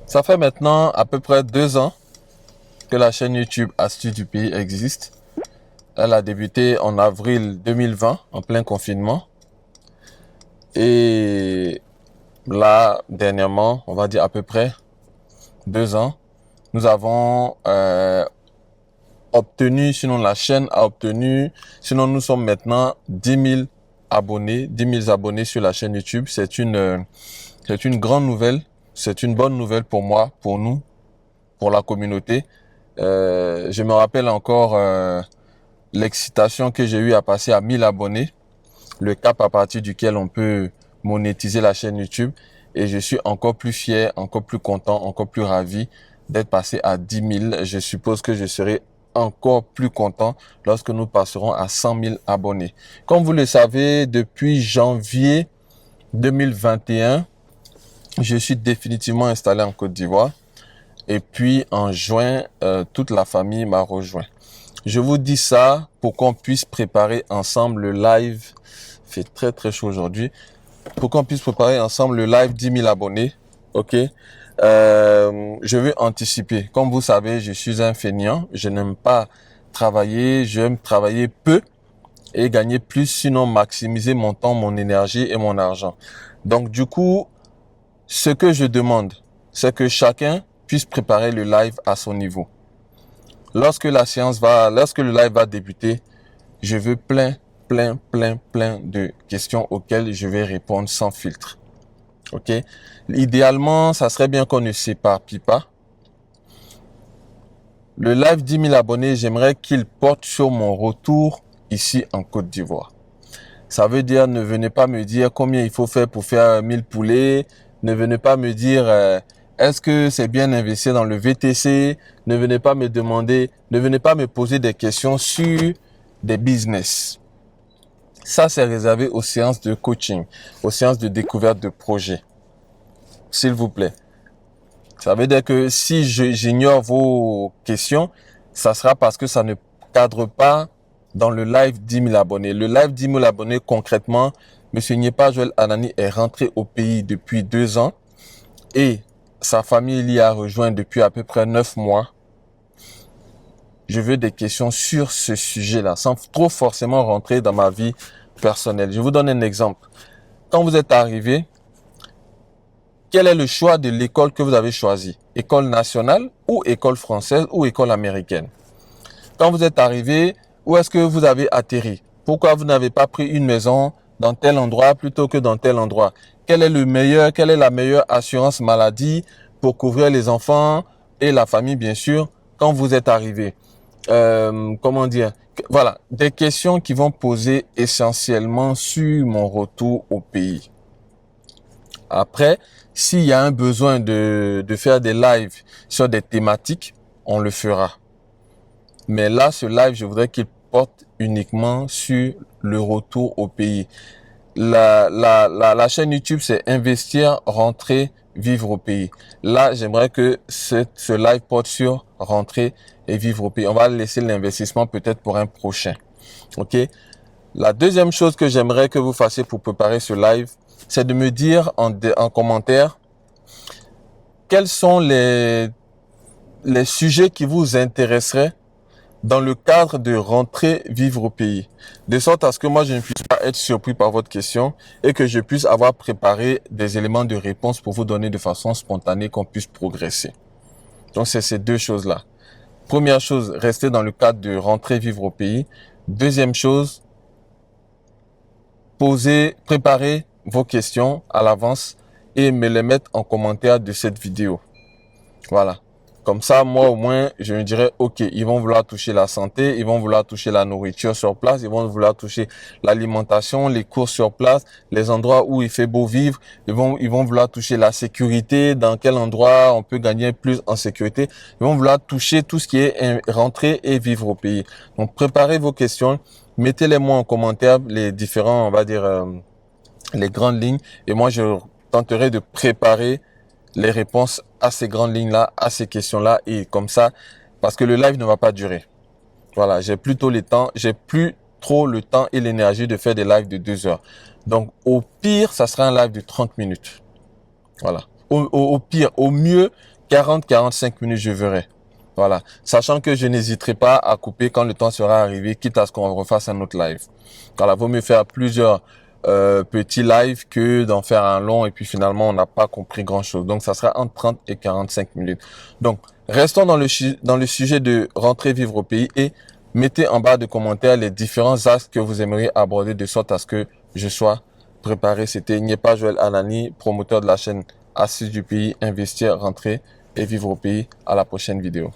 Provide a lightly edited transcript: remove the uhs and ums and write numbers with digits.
Ça fait maintenant à peu près 2 ans que la chaîne YouTube Astuces du pays existe. Elle a débuté en avril 2020, en plein confinement. Et là, dernièrement, on va dire à peu près 2 ans, nous avons obtenu, sinon la chaîne a obtenu, sinon nous sommes maintenant 10 000 abonnés, 10 000 abonnés sur la chaîne YouTube. C'est une grande nouvelle, c'est une bonne nouvelle pour moi, pour nous, pour la communauté. Je me rappelle encore l'excitation que j'ai eue à passer à 1000 abonnés, le cap à partir duquel on peut monétiser la chaîne YouTube. Et je suis encore plus fier, encore plus content, encore plus ravi d'être passé à 10 000. Je suppose que je serai encore plus content lorsque nous passerons à 100 000 abonnés. Comme vous le savez, depuis janvier 2021, je suis définitivement installé en Côte d'Ivoire. Et puis en juin, toute la famille m'a rejoint. Je vous dis ça pour qu'on puisse préparer ensemble le live. Il fait très très chaud aujourd'hui. Pour qu'on puisse préparer ensemble le live 10 000 abonnés. Ok. Je veux anticiper. Comme vous savez, je suis un feignant. Je n'aime pas travailler. J'aime travailler peu et gagner plus, sinon maximiser mon temps, mon énergie et mon argent. Donc du coup, ce que je demande, c'est que chacun puisse préparer le live à son niveau. Lorsque le live va débuter, je veux plein de questions auxquelles je vais répondre sans filtre. Ok? Idéalement, ça serait bien qu'on ne s'éparpille pas. Le live 10 000 abonnés, j'aimerais qu'il porte sur mon retour ici en Côte d'Ivoire. Ça veut dire, ne venez pas me dire combien il faut faire pour faire 1000 poulets. Ne venez pas me dire, est-ce que c'est bien investi dans le VTC? Ne venez pas me demander, ne venez pas me poser des questions sur des business. Ça, c'est réservé aux séances de coaching, aux séances de découverte de projets. S'il vous plaît. Ça veut dire que si j'ignore vos questions, ça sera parce que ça ne cadre pas dans le live 10 000 abonnés. Le live 10 000 abonnés, concrètement, M. Nyepa Joel Anani est rentré au pays depuis 2 ans et sa famille l'y a rejoint depuis à peu près 9 mois. Je veux des questions sur ce sujet-là, sans trop forcément rentrer dans ma vie personnelle. Je vous donne un exemple. Quand vous êtes arrivé, quel est le choix de l'école que vous avez choisi? École nationale ou école française ou école américaine? Quand vous êtes arrivé, où est-ce que vous avez atterri? Pourquoi vous n'avez pas pris une maison dans tel endroit plutôt que dans tel endroit? Quelle est la meilleure assurance maladie pour couvrir les enfants et la famille, bien sûr, quand vous êtes arrivé? Comment dire? Voilà, des questions qui vont poser essentiellement sur mon retour au pays. Après, s'il y a un besoin de faire des lives sur des thématiques, on le fera. Mais là, ce live, je voudrais qu'il porte uniquement sur le retour au pays. La chaîne YouTube, c'est investir, rentrer, vivre au pays. Là, j'aimerais que ce live porte sur rentrer et vivre au pays. On va laisser l'investissement peut-être pour un prochain. Ok? La deuxième chose que j'aimerais que vous fassiez pour préparer ce live, c'est de me dire en commentaire quels sont les sujets qui vous intéresseraient dans le cadre de rentrer vivre au pays. De sorte à ce que moi, je ne puisse pas être surpris par votre question et que je puisse avoir préparé des éléments de réponse pour vous donner de façon spontanée qu'on puisse progresser. Donc, c'est ces deux choses-là. Première chose, rester dans le cadre de rentrer vivre au pays. Deuxième chose, préparer vos questions à l'avance et me les mettre en commentaire de cette vidéo. Voilà. Comme ça, moi, au moins, je me dirais, OK, ils vont vouloir toucher la santé, ils vont vouloir toucher la nourriture sur place, ils vont vouloir toucher l'alimentation, les courses sur place, les endroits où il fait beau vivre, ils vont vouloir toucher la sécurité, dans quel endroit on peut gagner plus en sécurité. Ils vont vouloir toucher tout ce qui est rentrer et vivre au pays. Donc, préparez vos questions, mettez-les-moi en commentaire, les différents, on va dire, les grandes lignes, et moi, je tenterai de préparer les réponses à ces grandes lignes-là, à ces questions-là, et comme ça, parce que le live ne va pas durer. Voilà, j'ai plus trop le temps et l'énergie de faire des lives de 2 heures. Donc, au pire, ça sera un live de 30 minutes. Voilà. Au pire, au mieux, 40-45 minutes, je verrai. Voilà. Sachant que je n'hésiterai pas à couper quand le temps sera arrivé, quitte à ce qu'on refasse un autre live. Voilà, vaut mieux faire plusieurs petits lives que d'en faire un long et puis finalement on n'a pas compris grand chose. Donc ça sera entre 30 et 45 minutes. Donc restons dans le sujet de rentrer vivre au pays et mettez en barre de commentaires les différents axes que vous aimeriez aborder de sorte à ce que je sois préparé. C'était Nyepa Joël Anani, promoteur de la chaîne Assises du pays, investir, rentrer et vivre au pays. À la prochaine vidéo.